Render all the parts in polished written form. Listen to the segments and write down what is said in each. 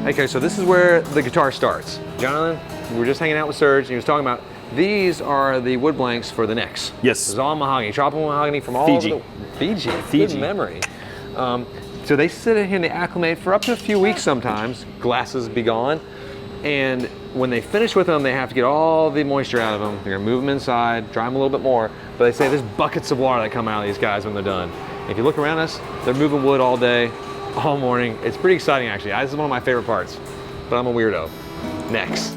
Okay, so this is where the guitar starts. Jonathan, we were just hanging out with Serge, and he was talking about these are the wood blanks for the necks. Yes. This is all mahogany, tropical mahogany from all Fiji. over the Fiji. Good memory. So they sit in here and they acclimate for up to a few weeks sometimes. Glasses be gone. And when they finish with them, they have to get all the moisture out of them. They're gonna move them inside, dry them a little bit more. But they say there's buckets of water that come out of these guys when they're done. If you look around us, they're moving wood all day, all morning. It's pretty exciting actually. This is one of my favorite parts, but I'm a weirdo. Next.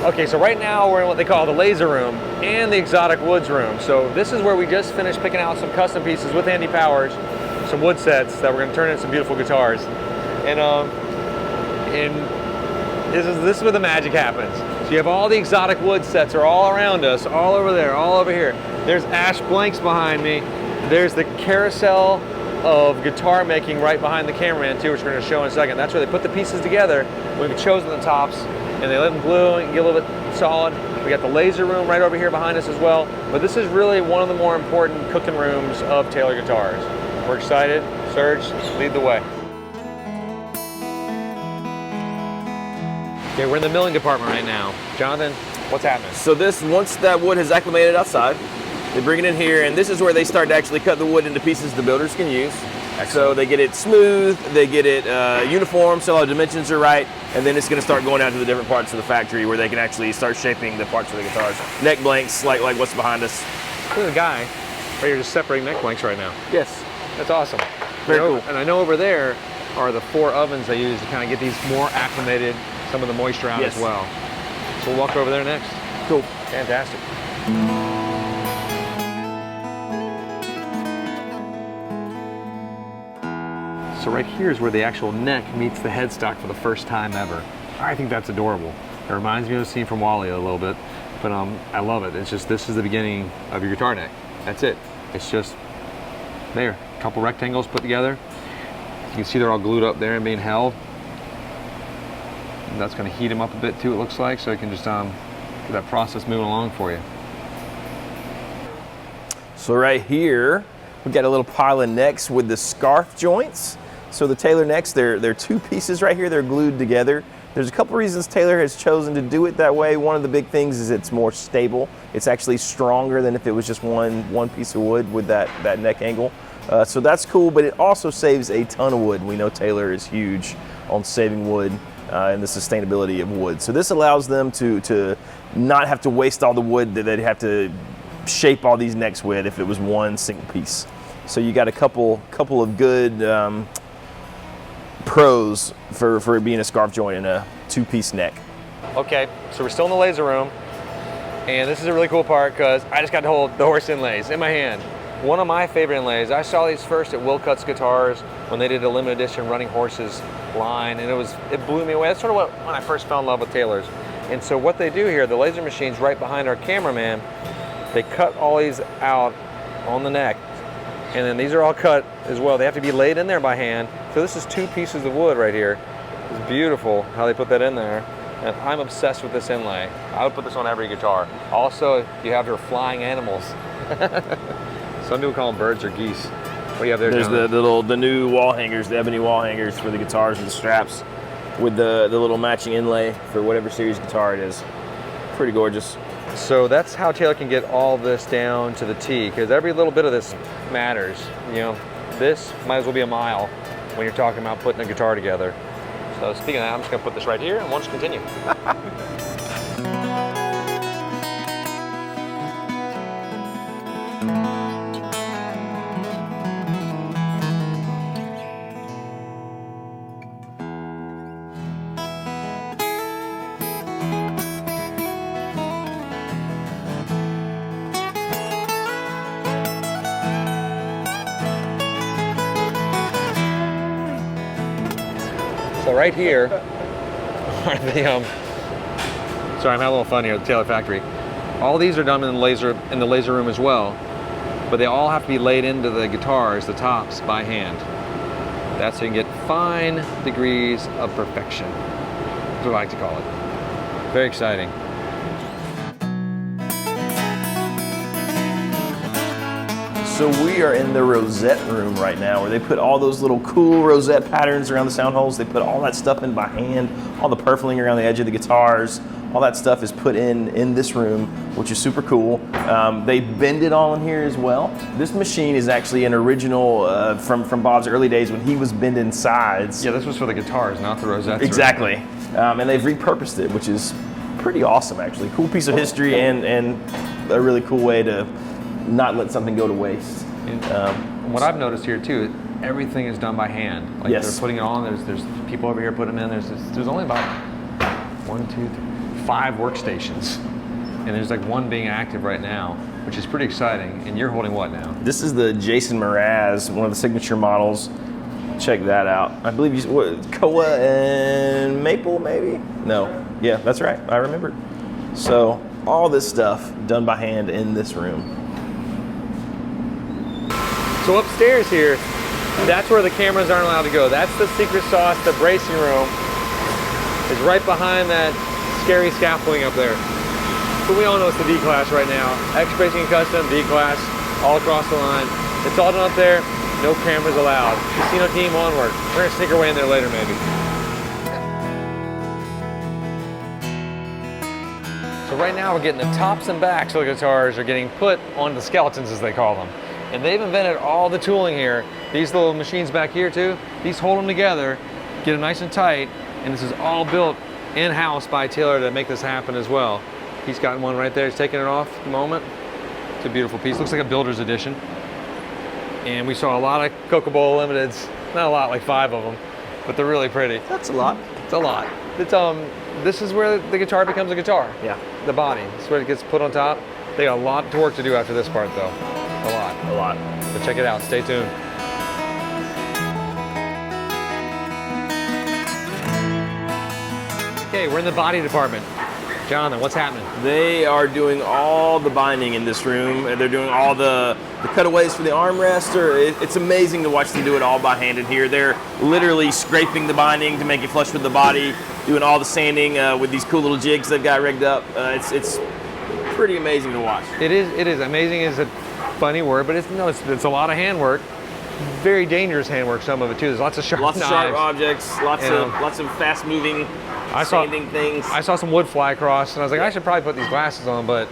Okay, so right now we're in what they call the laser room and the exotic woods room. So this is where we just finished picking out some custom pieces with Andy Powers, some wood sets that we're gonna turn into some beautiful guitars. And this is where the magic happens. So you have all the exotic wood sets are all around us, all over there, all over here. There's ash blanks behind me. There's the carousel of guitar making right behind the cameraman too, which we're gonna show in a second. That's where they put the pieces together. We've chosen the tops and they let them glue and get a little bit solid. We got the laser room right over here behind us as well. But this is really one of the more important cooking rooms of Taylor guitars. We're excited. Serge, lead the way. Okay, we're in the milling department right now. Jonathan, what's happening? So this, once that wood has acclimated outside, they bring it in here, and this is where they start to actually cut the wood into pieces the builders can use. Excellent. So they get it smooth, they get it uniform, so all the dimensions are right, and then it's going to start going out to the different parts of the factory where they can actually start shaping the parts of the guitars. Neck blanks, like what's behind us. There's a guy right here just separating neck blanks right now. Yes. That's awesome. Very cool. And I know over there are the 4 ovens they use to kind of get these more acclimated, some of the moisture out as well. So we'll walk over there next. Cool. Fantastic. So right here is where the actual neck meets the headstock for the first time ever. I think that's adorable. It reminds me of the scene from WALL-E a little bit, but I love it. It's just, this is the beginning of your guitar neck. That's it. It's just there. A couple rectangles put together. You can see they're all glued up there and being held. And that's going to heat them up a bit too, it looks like, so you can just get that process moving along for you. So right here, we got a little pile of necks with the scarf joints. So the Taylor necks, they're 2 pieces right here. They're glued together. There's a couple reasons Taylor has chosen to do it that way. One of the big things is it's more stable. It's actually stronger than if it was just one piece of wood with that neck angle. So that's cool, but it also saves a ton of wood. We know Taylor is huge on saving wood and the sustainability of wood. So this allows them to not have to waste all the wood that they'd have to shape all these necks with if it was one single piece. So you got a couple of good pros for it being a scarf joint and a 2-piece neck. Okay, so we're still in the laser room, and this is a really cool part because I just got to hold the horse inlays in my hand. One of my favorite inlays, I saw these first at Will Cut's Guitars when they did a limited edition Running Horses line, and it blew me away. That's sort of when I first fell in love with Taylors. And so what they do here, the laser machine's right behind our cameraman. They cut all these out on the neck, and then these are all cut as well. They have to be laid in there by hand. So this is 2 pieces of wood right here. It's beautiful how they put that in there. And I'm obsessed with this inlay. I would put this on every guitar. Also, you have your flying animals. Some people call them birds or geese. What do you have there, There's John? the new wall hangers, the ebony wall hangers for the guitars and the straps with the little matching inlay for whatever series guitar it is. Pretty gorgeous. So that's how Taylor can get all this down to the T, because every little bit of this matters. You know, this might as well be a mile when you're talking about putting a guitar together. So speaking of that, I'm just gonna put this right here and we'll just continue. So right here are the, sorry, I'm having a little fun here at the Taylor factory. All these are done in the laser room as well, but they all have to be laid into the guitars, the tops, by hand. That's so you can get fine degrees of perfection. That's what I like to call it. Very exciting. So we are in the Rosette room right now, where they put all those little cool rosette patterns around the sound holes. They put all that stuff in by hand, all the purfling around the edge of the guitars. All that stuff is put in this room, which is super cool. They bend it all in here as well. This machine is actually an original from Bob's early days when he was bending sides. Yeah, this was for the guitars, not the rosettes. Exactly. And they've repurposed it, which is pretty awesome, actually. Cool piece of history and a really cool way to not let something go to waste. What I've noticed here too, everything is done by hand. Like yes. They're putting it on. There's people over here putting them in. There's only about 5 workstations, and there's like one being active right now, which is pretty exciting. And you're holding what now? This is the Jason Mraz, one of the signature models. Check that out. I believe Koa and Maple, maybe? No. Yeah, that's right. I remember. So all this stuff done by hand in this room. So upstairs here, that's where the cameras aren't allowed to go. That's the secret sauce. The bracing room is right behind that scary scaffolding up there. But we all know it's the D-Class right now. X-Bracing and Custom, D-Class, all across the line. It's all done up there. No cameras allowed. Casino team onward. We're gonna sneak our way in there later, maybe. So right now we're getting the tops and backs of the guitars are getting put on the skeletons, as they call them. And they've invented all the tooling here. These little machines back here too, these hold them together, get them nice and tight, and this is all built in-house by Taylor to make this happen as well. He's got one right there, he's taking it off at the moment. It's a beautiful piece, looks like a builder's edition. And we saw a lot of Coca Bowl Limiteds, not a lot, like 5 of them, but they're really pretty. That's a lot. It's a lot. It's, this is where the guitar becomes a guitar. Yeah. The body, it's where it gets put on top. They got a lot of work to do after this part though. A lot. A lot. So check it out, stay tuned. Okay, we're in the body department. Jonathan, what's happening? They are doing all the binding in this room, and they're doing all the cutaways for the armrest. It's amazing to watch them do it all by hand in here. They're literally scraping the binding to make it flush with the body, doing all the sanding with these cool little jigs they've got rigged up. It's pretty amazing to watch. It is. Amazing is a funny word, but it's a lot of handwork. Very dangerous handwork, some of it too. There's lots of sharp knives. Sharp objects, lots of fast-moving sanding things. I saw some wood fly across, and I was like, I should probably put these glasses on, but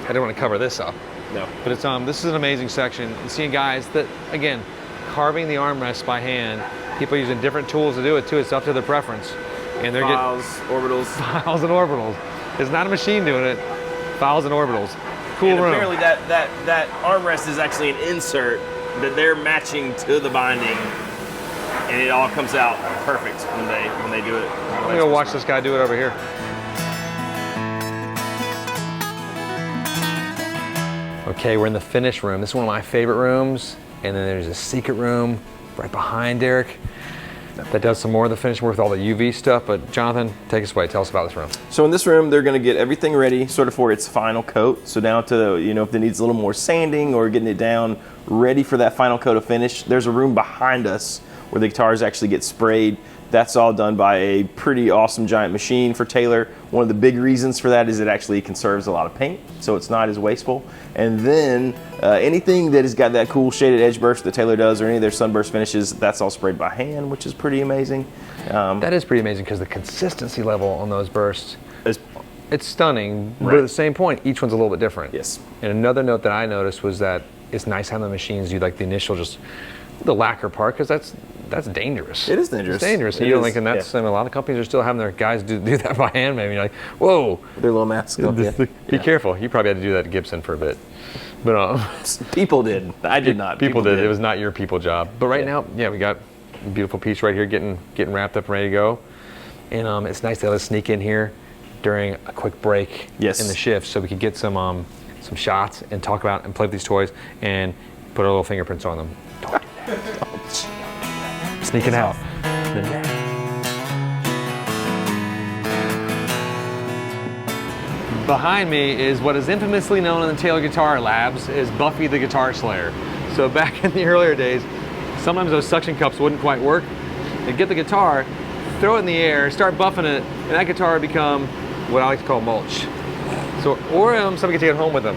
I didn't want to cover this up. No. But it's this is an amazing section. And seeing guys that, again, carving the armrests by hand, people using different tools to do it too. It's up to their preference. And they're files, orbitals. Files and orbitals. It's not a machine doing it. Files and orbitals. Cool and room. Apparently that armrest is actually an insert that they're matching to the binding, and it all comes out perfect when they do it. I'm gonna go watch this guy do it over here. Okay, we're in the finish room. This is one of my favorite rooms, and then there's a secret room right behind Derek that does some more of the finish work with all the UV stuff. But Jonathan, take us away. Tell us about this room. So in this room, they're going to get everything ready sort of for its final coat. So down to, if it needs a little more sanding or getting it down ready for that final coat of finish. There's a room behind us where the guitars actually get sprayed. That's all done by a pretty awesome giant machine for Taylor. One of the big reasons for that is it actually conserves a lot of paint, so it's not as wasteful. And then anything that has got that cool shaded edge burst that Taylor does, or any of their sunburst finishes, that's all sprayed by hand, which is pretty amazing. That is pretty amazing because the consistency level on those bursts, it's stunning, right. But at the same point, each one's a little bit different. Yes. And another note that I noticed was that it's nice having the machines do like the initial, just the lacquer part, because that's dangerous. It is dangerous. It's dangerous. And a lot of companies are still having their guys do that by hand. Maybe you're like, whoa, with their little masks. Be careful. You probably had to do that at Gibson for a bit, but people did. I did not. People did. It was not your people job. But right now, we got a beautiful piece right here, getting wrapped up and ready to go. And it's nice to let us sneak in here during a quick break in the shift, so we could get some shots and talk about and play with these toys and put our little fingerprints on them. Don't do that. Sneaking out. Behind me is what is infamously known in the Taylor Guitar Labs as Buffy the Guitar Slayer. So back in the earlier days, sometimes those suction cups wouldn't quite work. They'd get the guitar, throw it in the air, start buffing it, and that guitar would become what I like to call mulch. So, or somebody could take it home with them.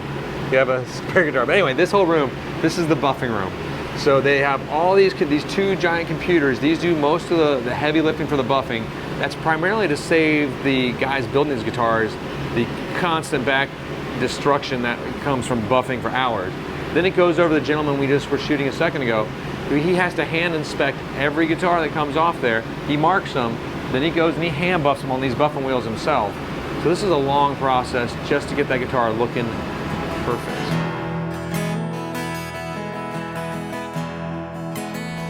you have a spare guitar. But anyway, this whole room, this is the buffing room. So they have all these two giant computers. These do most of the heavy lifting for the buffing. That's primarily to save the guys building these guitars the constant back destruction that comes from buffing for hours. Then it goes over to the gentleman we just were shooting a second ago. He has to hand inspect every guitar that comes off there. He marks them, then he goes and he hand buffs them on these buffing wheels himself. So this is a long process just to get that guitar looking perfect.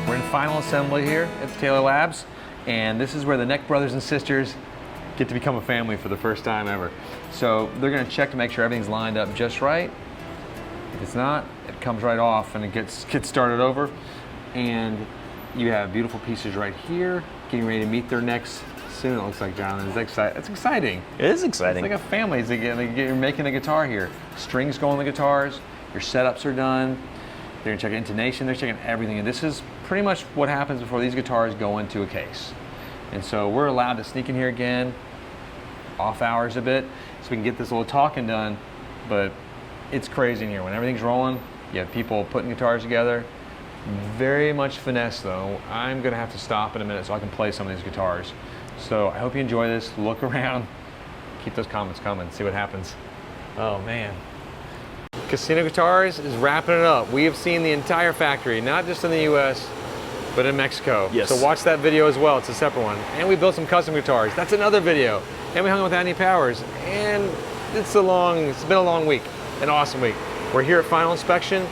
We're in final assembly here at the Taylor Labs, and this is where the Neck brothers and sisters get to become a family for the first time ever. So they're gonna check to make sure everything's lined up just right. If it's not, it comes right off and it gets started over. And you have beautiful pieces right here, getting ready to meet their necks soon, it looks like, John. It's exciting. It is exciting. It's like a family. You're making a guitar here. Strings go on the guitars, your setups are done. They're gonna check intonation, they're checking everything. And this is pretty much what happens before these guitars go into a case. And so we're allowed to sneak in here again, off hours a bit, so we can get this little talking done. But it's crazy in here. When everything's rolling, you have people putting guitars together. Very much finesse though. I'm gonna have to stop in a minute so I can play some of these guitars. So I hope you enjoy this. Look around, keep those comments coming, see what happens. Oh man. Casino Guitars is wrapping it up. We have seen the entire factory, not just in the US, but in Mexico. Yes. So watch that video as well, it's a separate one. And we built some custom guitars, that's another video. And we hung out with Andy Powers, and it's been a long week, an awesome week. We're here at final inspection.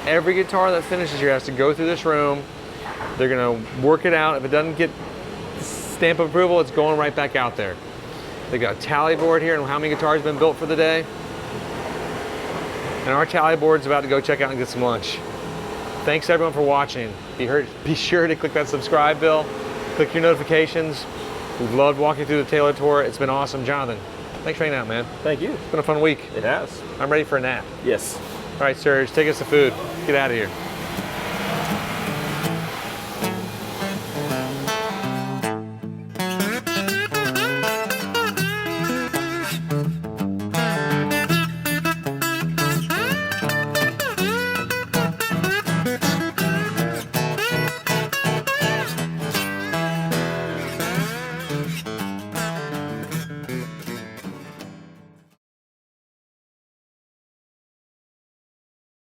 Every guitar that finishes here has to go through this room. They're gonna work it out. If it doesn't get stamp of approval, it's going right back out there. They got a tally board here and how many guitars have been built for the day. And our tally board's about to go check out and get some lunch. Thanks everyone for watching. Be sure to click that subscribe bell, click your notifications. We've loved walking through the Taylor tour. It's been awesome. Jonathan, thanks for hanging out, man. Thank you. It's been a fun week. It has. I'm ready for a nap. Yes. All right, Serge, take us to food. Get out of here.